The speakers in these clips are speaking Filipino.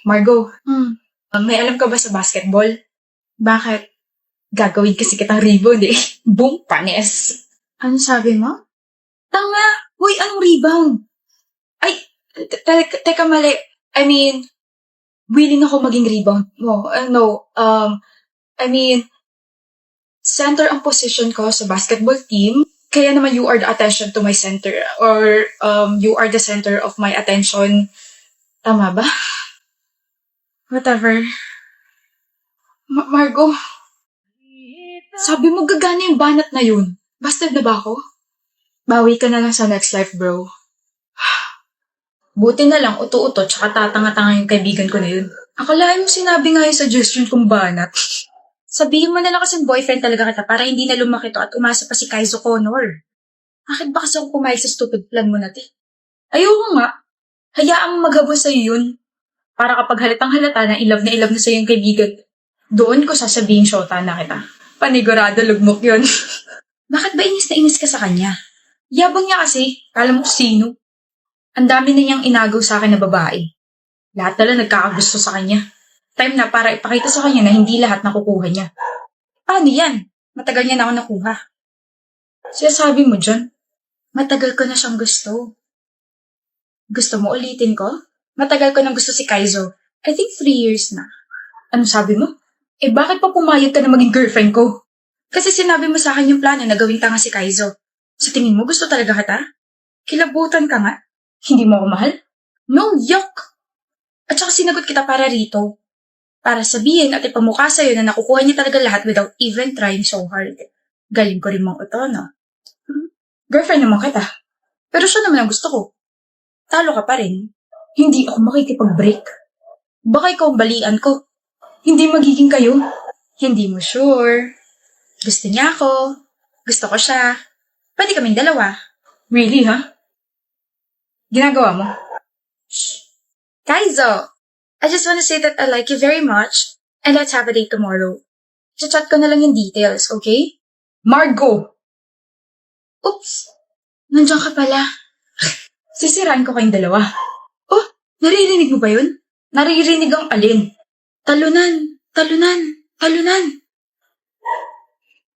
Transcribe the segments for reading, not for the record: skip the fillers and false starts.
Margo, Hmm, may alam ka ba sa basketball? bakit? Gagawin kasi kitang rebound eh. Boom, panis. Ano sabi mo? Tanga! Hoy, anong rebound? Ay, teka mali. I mean, willing ako maging rebound mo. No, I mean, center ang position ko sa basketball team. Kaya naman you are the attention to my center. Or you are the center of my attention. Tama ba? Whatever. Margo, sabi mo gagana yung banat na yun. Bastard na ba ako? Bawi ka na lang sa next life, bro. Buti na lang, uto-uto, tsaka tatanga-tanga yung kaibigan ko na yun. Akalain mo sinabi nga yung suggestion kong banat. Sabihin mo na lang kasing boyfriend talaga kita para hindi na lumaki to at umasa pa si Kaizo Connor. Bakit ba kasi ako pumayag sa stupid plan mo natin? Ayoko nga. Hayaan mo maghabol sa'yo yun. Para kapag halatang halata na ilove na sa'yo yung kaibigan, doon ko sasabihin syota na kita. Panigurado lugmok yun. Bakit ba inis na inis ka sa kanya? Yabang niya kasi, kala mo kung sino. Ang dami na niyang inagaw sa akin na babae. Lahat na lang nagkakagusto sa kanya. Time na para ipakita sa kanya na hindi lahat nakukuha niya. Paano yan? Matagal niya na ako nakuha. Sinasabi mo dyan? Matagal ko na siyang gusto. Gusto mo ulitin ko? Matagal ko nang gusto si Kaizo. I think 3 years na. Ano sabi mo? Eh bakit pa pumayag ka na maging girlfriend ko? Kasi sinabi mo sa akin yung plano na gawing tanga si Kaizo. Sa tingin mo gusto talaga kita? Kilabutan ka nga. Hindi mo ako mahal? No, yuck! At saka sinagot kita para rito. Para sabihin at ipamukha sa'yo na nakukuha niya talaga lahat without even trying so hard. Galing ko rin mong ito, no? Girlfriend naman kita. Pero siya naman ang gusto ko. Talo ka pa rin. Hindi ako makikipag-break. Baka ikaw ang balian ko. Hindi magiging kayo. Hindi mo sure. Gusto niya ako. Gusto ko siya. Pwede kaming dalawa. Really, ha? Ginagawa mo? Kaizo! I just wanna say that I like you very much and let's have a date tomorrow. Chat ko na lang yung details, okay? Margo! Oops! Nandiyan ka pala. Sisirain ko kayong dalawa. Oh, naririnig mo ba yun? Naririnig ang alin. Talunan! Talunan! Talunan!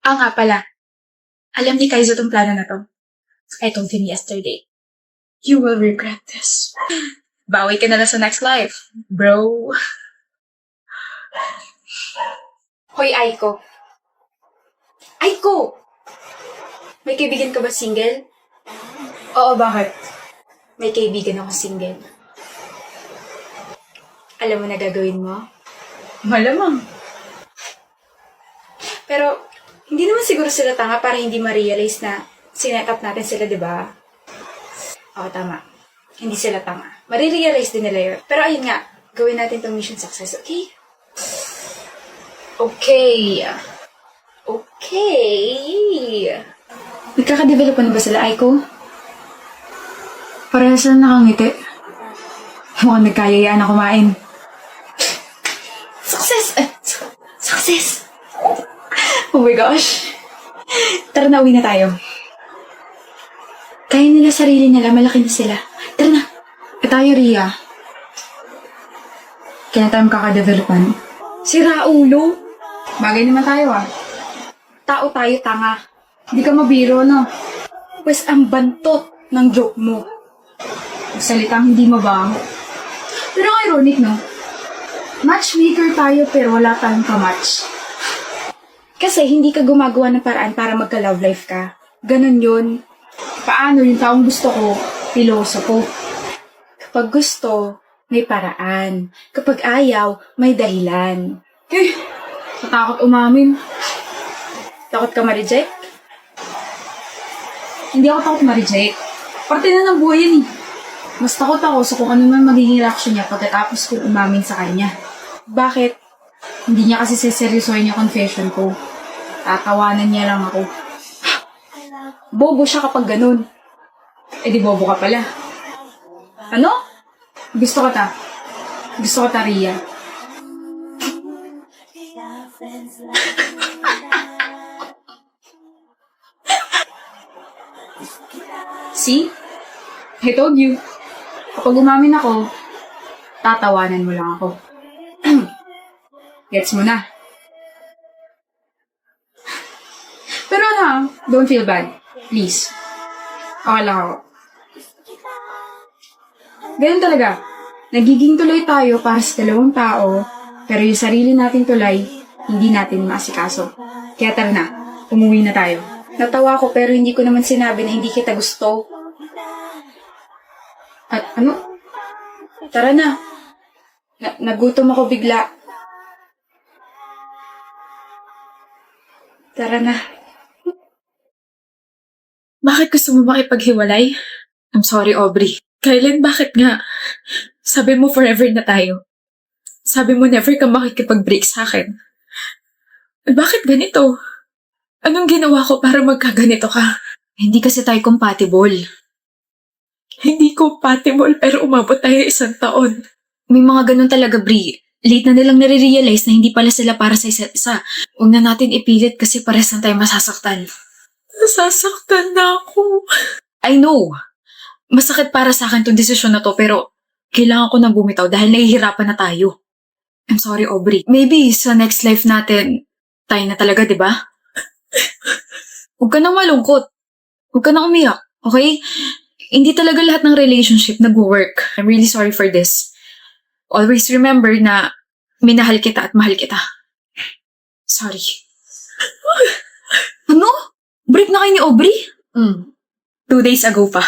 Ah nga pala. Alam ni Kaizo tong plano na to. I told him yesterday. You will regret this. Bawi ka na lang sa next life, bro. Hoy, Aiko. Aiko! May kaibigan ka ba single? Oo, bakit? May kaibigan ako single. Alam mo na gagawin mo? Malamang. Pero, hindi naman siguro sila tanga para hindi ma-realize na sinet up natin sila, di ba? Oo, tama. Hindi sila tanga. Marirealize din nila yun. Pero ayun nga, gawin natin tong mission success, okay? Okay. Okay. Nagkaka-develop na ba sila, Aiko? Parehas na nakangiti. Mukhang nagkayayaan na kumain. Success! Success! Oh my gosh. Tara na, uwi na tayo. Kaya nila sarili nila, malaki na sila. Tara na. Tayo, Ria. Kaya tayo makaka-developan. Sira ulo. Bagay naman tayo, ah. Tao tayo, tanga. Hindi ka mabiro, no? Pwes ang bantot ng joke mo. Salitang hindi mabaho. Pero ironic, no? Matchmaker tayo pero wala tayong kamatch. Kasi hindi ka gumagawa ng paraan para magka-love life ka. Ganon yun. Paano yung taong gusto ko, pilosopo? Kapag gusto, may paraan. Kapag ayaw, may dahilan. Eh, natakot umamin. Takot ka ma-reject? Hindi ako takot ma-reject. Parte na ng buhay yan eh. Mas takot ako sa kung ano man magiging reaction niya pagkatapos ko umamin sa kanya. Bakit? Hindi niya kasi seseryosohin yung confession ko. Tatawanan niya lang ako. Bobo siya kapag ganun. Eh di bobo ka pala. Ano? Gusto ko ta. Gusto ko ta, Ria. See? I told you. Kapag umamin ako, tatawanan mo lang ako. Gets mo na. Pero don't feel bad. Please. Okay lang ako. Ganun talaga. Nagiging tuloy tayo para sa dalawang tao, pero yung sarili nating tulay, hindi natin maasikaso. Kaya tara na, umuwi na tayo. Natawa ko pero hindi ko naman sinabi na hindi kita gusto. At ano? Tara na. Nagutom ako bigla. Tara na. Bakit gusto mo makipaghiwalay? I'm sorry, Aubrey. Kailan, bakit nga? Sabi mo forever na tayo. Sabi mo never ka makikipag-break sa akin. Bakit ganito? Anong ginawa ko para magkaganito ka? Hindi kasi tayo compatible. Hindi compatible pero umabot tayo 1 taon. May mga ganun talaga, Bri. Late na nilang nare-realize na hindi pala sila para sa isa't isa. Huwag na natin ipilit kasi pares na tayo masasaktan. Nasasaktan na ako. I know. Masakit para sa akin tong desisyon na to pero kailangan ko nang bumitaw dahil nahihirapan na tayo. I'm sorry, Aubrey. Maybe sa next life natin, tayo na talaga, di ba? Huwag ka nang malungkot. Huwag ka nang umiyak, okay? Hindi talaga lahat ng relationship nag-work. I'm really sorry for this. Always remember na minahal kita at mahal kita. Sorry. Ano? Break na kayo ni Aubrey? 2 days ago pa.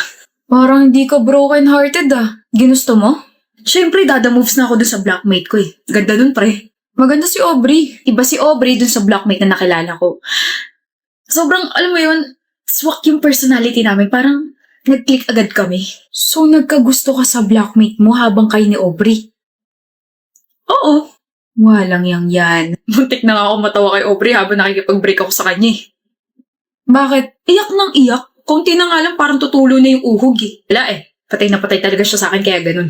Parang hindi ka broken-hearted Ginusto mo? Siyempre, dada moves na ako dun sa blockmate ko eh. Ganda nun, pre. Maganda si Aubrey. Iba si Aubrey dun sa blockmate na nakilala ko. Sobrang, alam mo yun, swak yung personality namin. Parang nag-click agad kami. So, nagkagusto ka sa blockmate mo habang kayo ni Aubrey? Oo. Walang yan. Muntik na nga ako matawa kay Aubrey habang nakikipag-break ako sa kanya eh. Bakit? Iyak nang iyak. Konti na nga lang parang tutulo na yung uhog eh. Wala eh. Patay na patay talaga siya sa akin kaya ganun.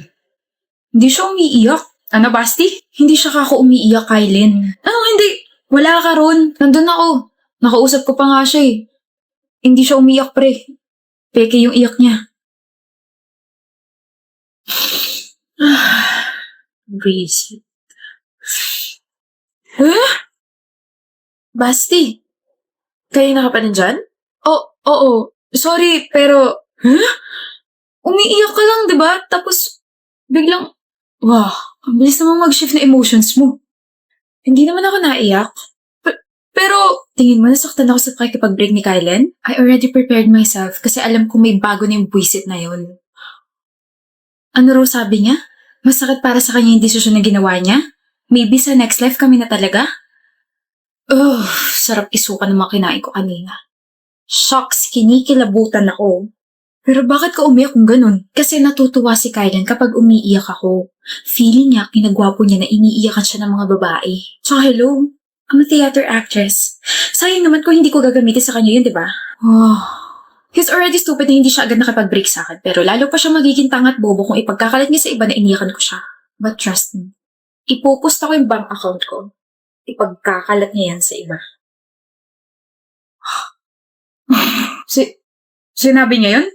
Hindi siya umiiyak. Ano, Basti? Hindi siya kako umiiyak, Kylin. Ano, hindi. Wala ka ron. Nandun ako. Nakausap ko pa nga siya eh. Hindi siya umiiyak, pre. Peke yung iyak niya. Breeze. Huh? Basti? Kayo na ka pa nandyan? Oo. Sorry, pero... Huh? Umiiyak ka lang, di ba? Tapos, biglang... Wow, ang bilis namang mag-shift na emotions mo. Hindi naman ako naiyak. Pero, tingin mo nasaktan ako sa pakikipag-break ni Kylen? I already prepared myself kasi alam kong may bago na yung buwisit na yun. Ano raw sabi niya? Masakit para sa kanya yung desisyon na ginawa niya? Maybe sa next life kami na talaga? Sarap isuka ng mga kinain ko kanina. Shocks, kinikilabutan ako. Pero bakit ka umiyak kung ganun? Kasi natutuwa si Kylan kapag umiiyak ako. Feeling niya, kinagwapo niya na iniiyakan siya ng mga babae. So hello, I'm a theater actress. Sayang naman kung hindi ko gagamitin sa kanya yun, di ba? He's already stupid na hindi siya agad nakipag-break sa akin. Pero lalo pa siya magiging tangat bobo kung ipagkakalat niya sa iba na iniyakan ko siya. But trust me, ipopost ako yung bank account ko. Ipagkakalat niya yan sa iba. Sinabi niya yun?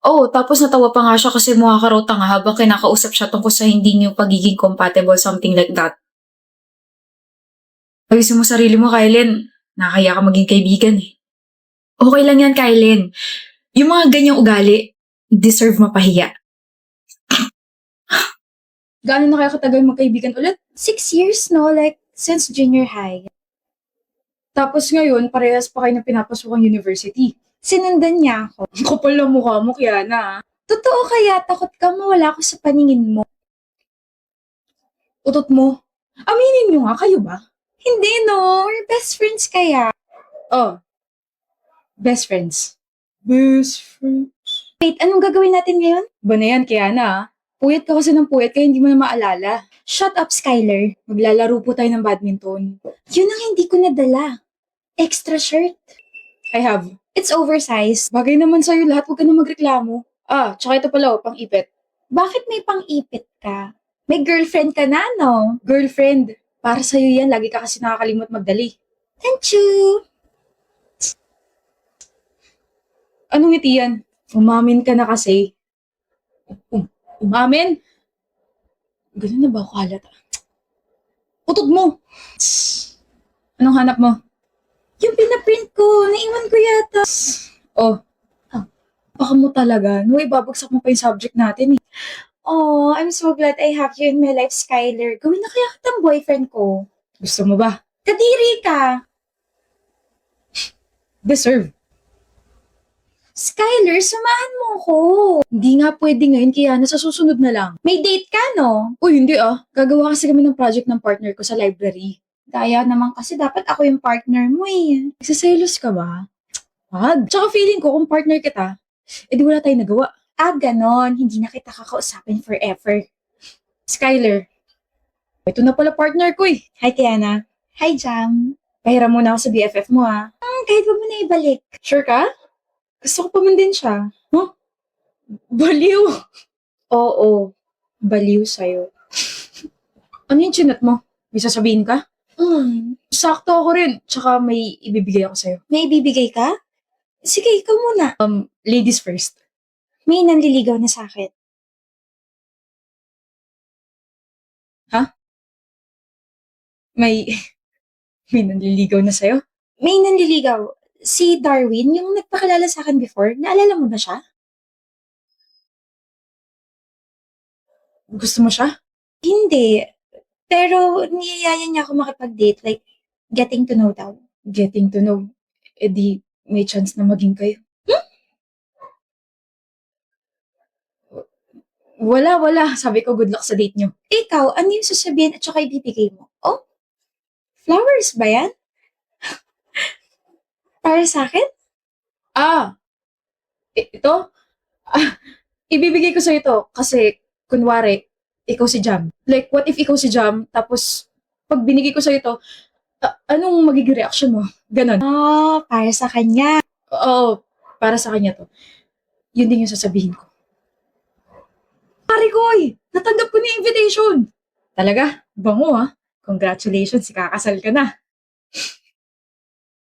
Oo, tapos natawa pa nga siya kasi mukha ka raw tanga habang kinakausap siya tungkol sa hindi niyo pagiging compatible, something like that. Ayusin mo sarili mo, Kylen. Nakakaya ka maging kaibigan eh. Okay lang yan, Kylen. Yung mga ganyang ugali, deserve mapahiya. Gaano na kaya katagal magkaibigan ulit? 6 years, no? Like, since junior high. Tapos ngayon, parehas pa kayo ng pinapasukang university. Sinundan niya ako. Ang kapal na mukha mo, Kiana. Totoo kaya takot ka mawala ko sa paningin mo? Utot mo. Aminin nyo nga, kayo ba? Hindi, no? We're best friends kaya. Oh. Best friends. Best friends. Wait, anong gagawin natin ngayon? Ba na yan, Kiana? Puyat ka kasi ng puyat kaya hindi mo na maalala. Shut up, Skylar. Maglalaro po tayo ng badminton. Yun ang hindi ko nadala. Extra shirt. I have. It's oversized. Bagay naman sa'yo lahat, huwag ka na magreklamo. Tsaka ito pala, pang-ipit. Bakit may pang-ipit ka? May girlfriend ka na, no? Girlfriend. Para sa'yo yan, lagi ka kasi nakakalimot magdali. Thank you. Anong ngiti yan? Umamin ka na kasi. Umamin? Ganun na ba ako halata? Utod mo! Anong hanap mo? Yung pinaprint ko, naiwan ko yata. Oh. Baka mo talaga. No, ibabagsak mo pa yung subject natin eh. Oh, I'm so glad I have you in my life, Skyler. Gawin na kaya kitang boyfriend ko. Gusto mo ba? Kadiri ka! Deserve. Skyler, samahan mo ko. Hindi nga pwede ngayon, kaya nasa susunod na lang. May date ka, no? Uy, hindi ah. Gagawa kasi kami ng project ng partner ko sa library. Gaya naman kasi dapat ako yung partner mo eh. Nagsiselos ka ba? Wag. Tsaka feeling ko kung partner kita, edi wala tayong nagawa. Ah, ganon. Hindi na kita kakausapin forever. Skyler, ito na pala partner ko eh. Hi, Tiana. Hi, Jam. Pahiram muna ako sa BFF mo ah. Kahit wag mo na ibalik. Sure ka? Gusto ko pa man din siya. Huh? Baliw! Oo, baliw sa'yo. Ano yung chinat mo? May sasabihin ka? Sakto ako rin. Tsaka may ibibigay ako sa'yo. May ibibigay ka? Sige, ikaw muna. Ladies first. May nanliligaw na sa akin. May, may nanliligaw na sa'yo? May nanliligaw. Si Darwin, yung nagpakilala sa akin before, naalala mo ba siya? Gusto mo siya? Hindi. Pero niyayaya niya ako makipag-date, like, getting to know daw. Getting to know. Eh di, may chance na maging kayo. Wala. Sabi ko, good luck sa date nyo. Ikaw, ano yung sasabihin at saka ibibigay mo? Oh, flowers ba yan? Para sa akin? Ito? Ibibigay ko sa'yo ito kasi, kunwari, ikaw si Jam. Like, what if ikaw si Jam, tapos, pag binigay ko sa'yo ito, anong magiging reaction mo? Ganon. Oh, para sa kanya. Oo, para sa kanya to. Yun din yung sasabihin ko. Pare koy! Natanggap ko na yung invitation! Talaga? Bango ah. Congratulations, ikakasal ka na.